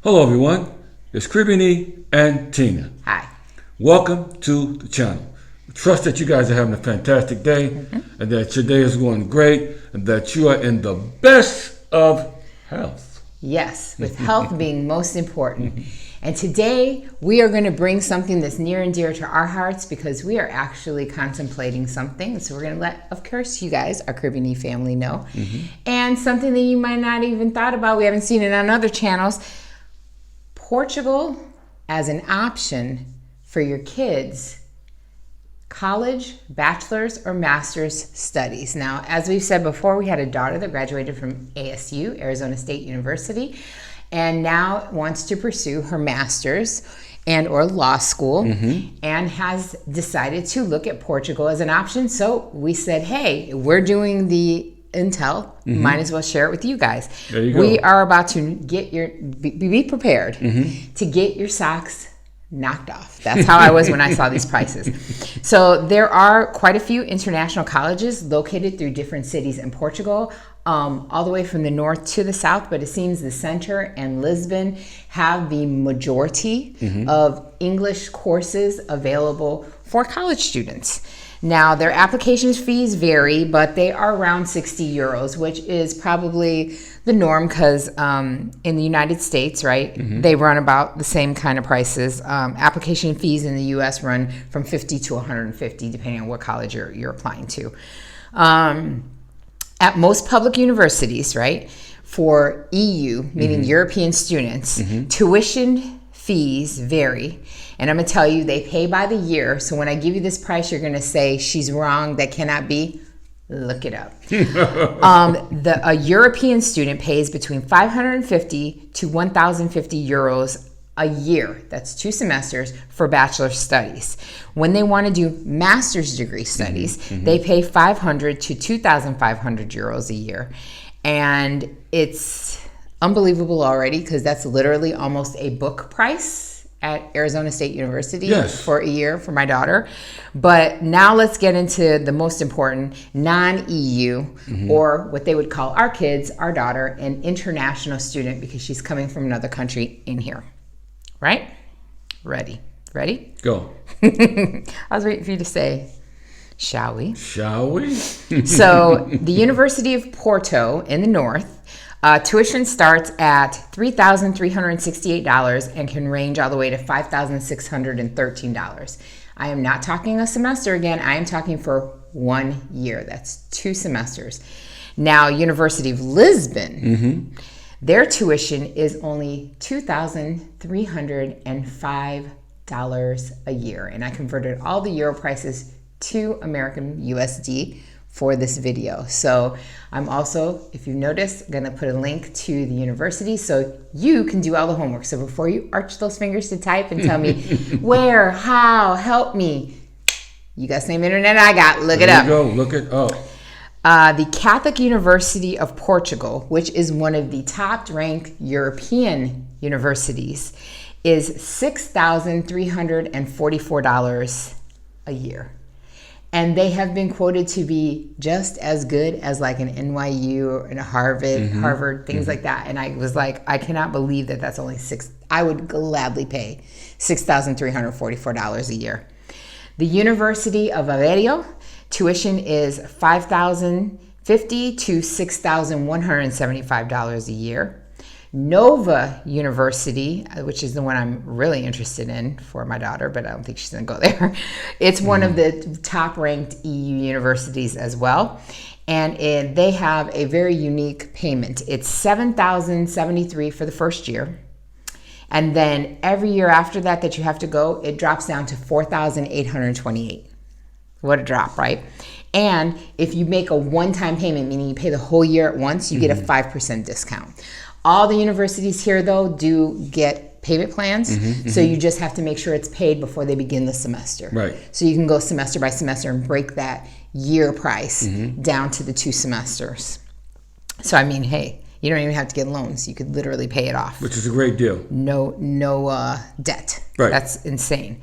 Hello everyone, it's Cribini and Tina. Hi. Welcome to the channel. We trust that you guys are having a fantastic day and that your day is going great and that you are in the best of health. Yes, with health being most important. And today we are going to bring something that's near and dear to our hearts because we are actually contemplating something. So we're going to let, of course, you guys, our Cribini family, know. And something that you might not even thought about. We haven't seen it on other channels. Portugal as an option for your kids' college, bachelor's, or master's studies. Now, as we've said before, we had a daughter that graduated from ASU, Arizona State University, and now wants to pursue her master's and or law school and has decided to look at Portugal as an option. So we said, hey, we're doing the intel, might as well share it with you guys. There you go. We are about to get your, be prepared to get your socks knocked off. That's how I was when I saw these prices. So there are quite a few international colleges located through different cities in Portugal, all the way from the north to the south, but it seems the center and Lisbon have the majority of English courses available for college students. Now, their application fees vary, but they are around 60 euros, which is probably the norm because in the United States, right, they run about the same kind of prices. Application fees in the U.S. run from 50 to 150, depending on what college you're applying to. At most public universities, right, for EU, meaning European students, tuition fees vary. And I'm going to tell you, they pay by the year. So when I give you this price, you're going to say, she's wrong, that cannot be. Look it up. A European student pays between 550 to 1,050 euros a year. That's 2 semesters for bachelor studies. When they want to do master's degree studies, they pay 500 to 2,500 euros a year. And it's unbelievable already because that's literally almost a book price at Arizona State University for a year for my daughter. But now let's get into the most important non-EU or what they would call our kids, our daughter, an international student because she's coming from another country in here. Right? Ready? Go. I was waiting for you to say, shall we? Shall we? So the University of Porto in the north, tuition starts at $3,368 and can range all the way to $5,613. I am not talking a semester again. I am talking for 1 year. That's 2 semesters. Now, University of Lisbon, their tuition is only $2,305 a year. And I converted all the euro prices to American USD for this video. So I'm also, if you've noticed, gonna put a link to the university so you can do all the homework. So before you arch those fingers to type and tell me where, how, help me, you got the same internet I got, look it up. There you go, look it up. The Catholic University of Portugal, which is one of the top ranked European universities, is $6,344 a year. And they have been quoted to be just as good as like an NYU and a Harvard, things like that. And I was like, I cannot believe that that's only I would gladly pay $6,344 a year. The University of Aveiro, tuition is $5,050 to $6,175 a year. Nova University, which is the one I'm really interested in for my daughter, but I don't think she's going to go there. It's one of the top-ranked EU universities as well. And they have a very unique payment. It's $7,073 for the first year. And then every year after that you have to go, it drops down to $4,828. What a drop, right? And if you make a one-time payment, meaning you pay the whole year at once, you get a 5% discount. All the universities here, though, do get payment plans, so you just have to make sure it's paid before they begin the semester. Right. So you can go semester by semester and break that year price down to the 2 semesters. So, I mean, hey, you don't even have to get loans. You could literally pay it off. Which is a great deal. No debt. Right. That's insane.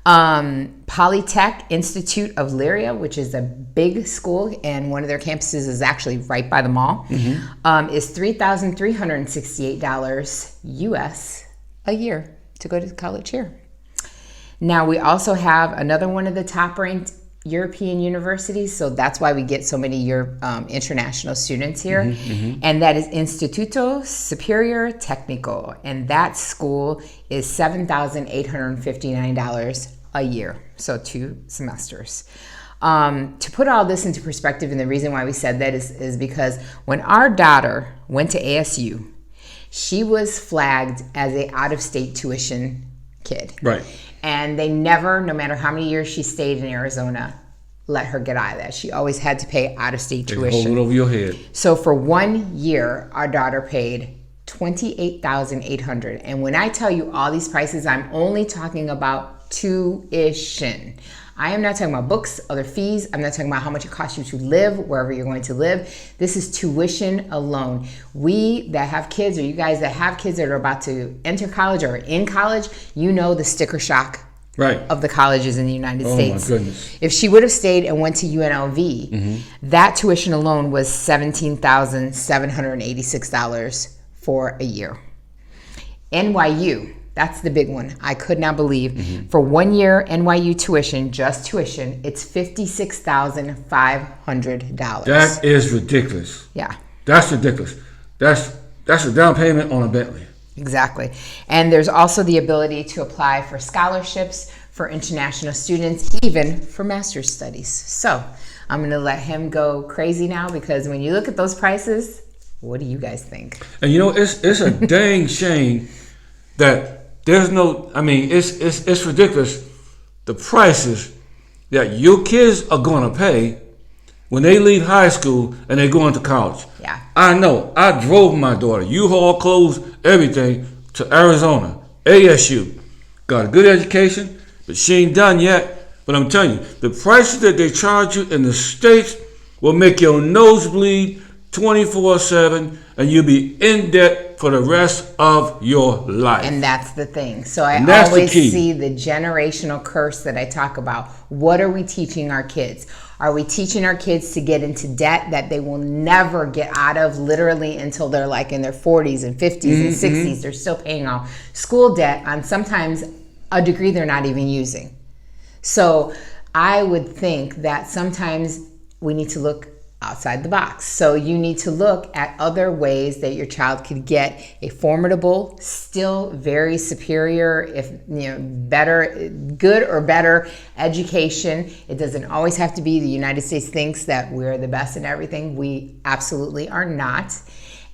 Polytech Institute of Lyria, which is a big school, and one of their campuses is actually right by the mall, is $3,368 US a year to go to college here. Now, we also have another one of the top-ranked European universities, so that's why we get so many international students here, and that is Instituto Superior Técnico, and that school is $7,859 a year, so 2 semesters. To put all this into perspective, and the reason why we said that is because when our daughter went to ASU, she was flagged as a out-of-state tuition kid. Right. And they never, no matter how many years she stayed in Arizona, let her get out of that. She always had to pay out-of-state tuition. Hold it over your head. So for 1 year, our daughter paid $28,800. And when I tell you all these prices, I'm only talking about tuition. I am not talking about books, other fees. I'm not talking about how much it costs you to live wherever you're going to live. This is tuition alone. We that have kids, or you guys that have kids that are about to enter college or in college, you know the sticker shock of the colleges in the United States. Oh my goodness. If she would have stayed and went to UNLV, that tuition alone was $17,786 for a year. NYU. That's the big one. I could not believe. For 1 year NYU tuition, just tuition, it's $56,500. That is ridiculous. Yeah. That's ridiculous. That's a down payment on a Bentley. Exactly. And there's also the ability to apply for scholarships for international students, even for master's studies. So I'm going to let him go crazy now, because when you look at those prices, what do you guys think? And you know, it's a dang shame that there's no, I mean, it's ridiculous, the prices that your kids are going to pay when they leave high school and they go into college. Yeah. I know. I drove my daughter, U-Haul clothes, everything, to Arizona, ASU. Got a good education, but she ain't done yet. But I'm telling you, the prices that they charge you in the States will make your nose bleed 24/7, and you'll be in debt for the rest of your life. And that's the thing. So I that's always see the generational curse that I talk about. What are we teaching our kids? Are we teaching our kids to get into debt that they will never get out of, literally until they're like in their 40s and 50s and 60s? They're still paying off school debt on sometimes a degree they're not even using. So I would think that sometimes we need to look outside the box. So you need to look at other ways that your child could get a formidable, still very superior, if better, good or better education. It doesn't always have to be the United States thinks that we're the best in everything. We absolutely are not.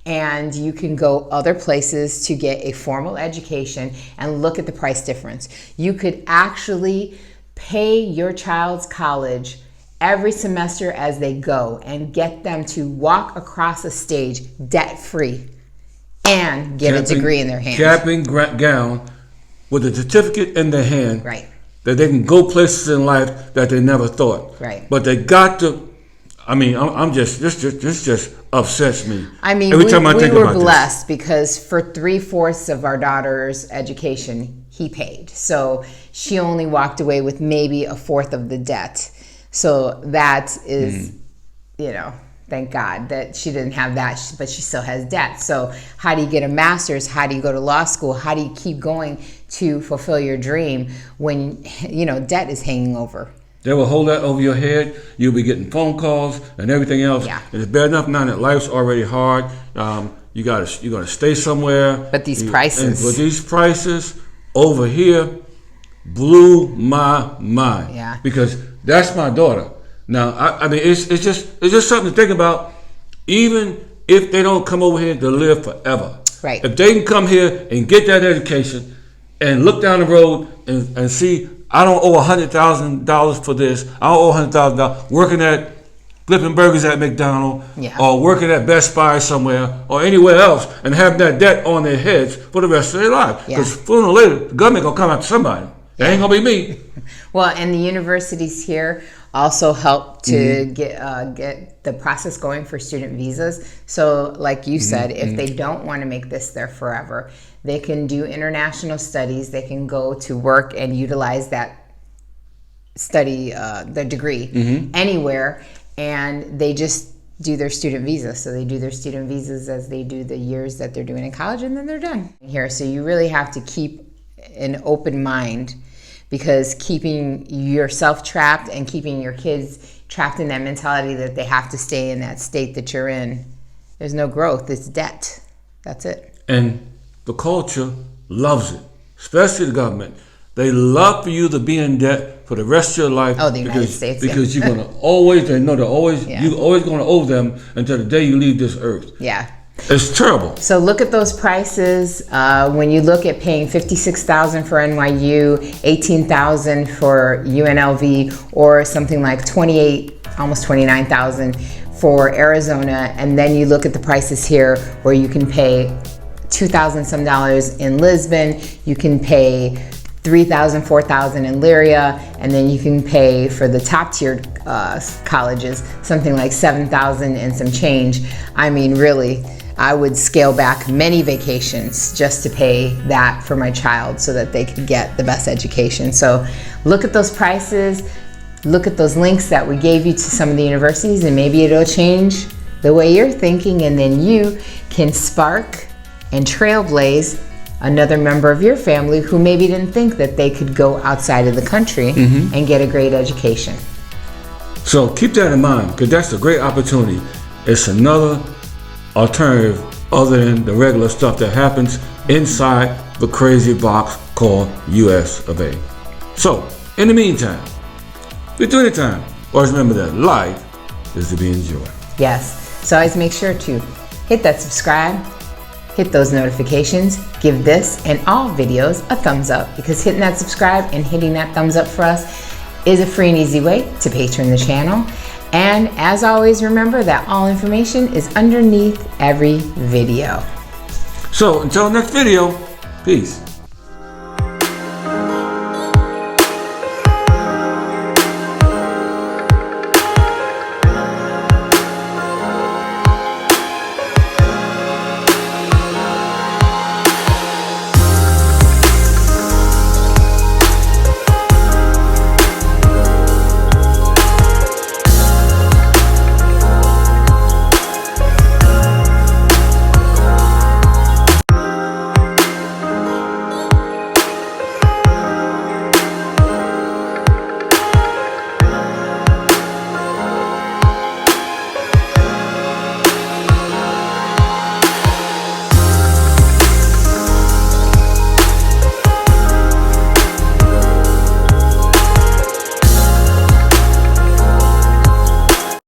And you can go other places to get a formal education and look at the price difference. You could actually pay your child's college every semester as they go and get them to walk across a stage debt-free and get a degree in their hand. Cap and gown with a certificate in their hand. Right. That they can go places in life that they never thought. Right. But they got to, I mean, this just upsets me. I mean, every time I think we were about blessed because for 3/4 of our daughter's education, he paid. So she only walked away with maybe 1/4 of the debt. So that is, thank God that she didn't have that, but she still has debt. So how do you get a master's? How do you go to law school? How do you keep going to fulfill your dream when, debt is hanging over? They will hold that over your head. You'll be getting phone calls and everything else. Yeah. And it's bad enough now that life's already hard. You're gonna stay somewhere. But these prices. But these prices over here blew my mind. Yeah. Because that's my daughter. Now, I mean, it's just something to think about. Even if they don't come over here to live forever, right? If they can come here and get that education and look down the road and see, I don't owe $100,000 for this. I don't owe $100,000 working at flipping burgers at McDonald's, or working at Best Buy somewhere, or anywhere else, and have that debt on their heads for the rest of their life. Because sooner or later, the government gonna come after somebody. It ain't gonna be me. Well, and the universities here also help to get the process going for student visas. So like you said, if they don't want to make this their forever, they can do international studies. They can go to work and utilize that study the degree anywhere, and they just do their student visa. So they do their student visas as they do the years that they're doing in college, and then they're done here. So you really have to keep an open mind, because keeping yourself trapped and keeping your kids trapped in that mentality that they have to stay in that state that you're in, there's no growth. It's debt. That's it. And the culture loves it, especially the government. They love for you to be in debt for the rest of your life. Oh, the United States. Because you're gonna always, they know they're always, Yeah. you're always gonna owe them until the day you leave this earth. Yeah. It's terrible. So look at those prices. When you look at paying $56,000 for NYU, $18,000 for UNLV, or something like almost $29,000 for Arizona, and then you look at the prices here where you can pay $2,000 some dollars in Lisbon, you can pay $3,000, $4,000 in Lyria, and then you can pay for the top tiered colleges something like $7,000 and some change. I mean, really, I would scale back many vacations just to pay that for my child so that they could get the best education. So look at those prices, look at those links that we gave you to some of the universities, and maybe it'll change the way you're thinking, and then you can spark and trailblaze another member of your family who maybe didn't think that they could go outside of the country and get a great education. So keep that in mind, because that's a great opportunity. It's another alternative other than the regular stuff that happens inside the crazy box called US of A. So, in the meantime, between the time, always remember that life is to be enjoyed. Yes, so always make sure to hit that subscribe, hit those notifications, give this and all videos a thumbs up, because hitting that subscribe and hitting that thumbs up for us is a free and easy way to patron the channel. And as always, remember that all information is underneath every video. So until next video, peace.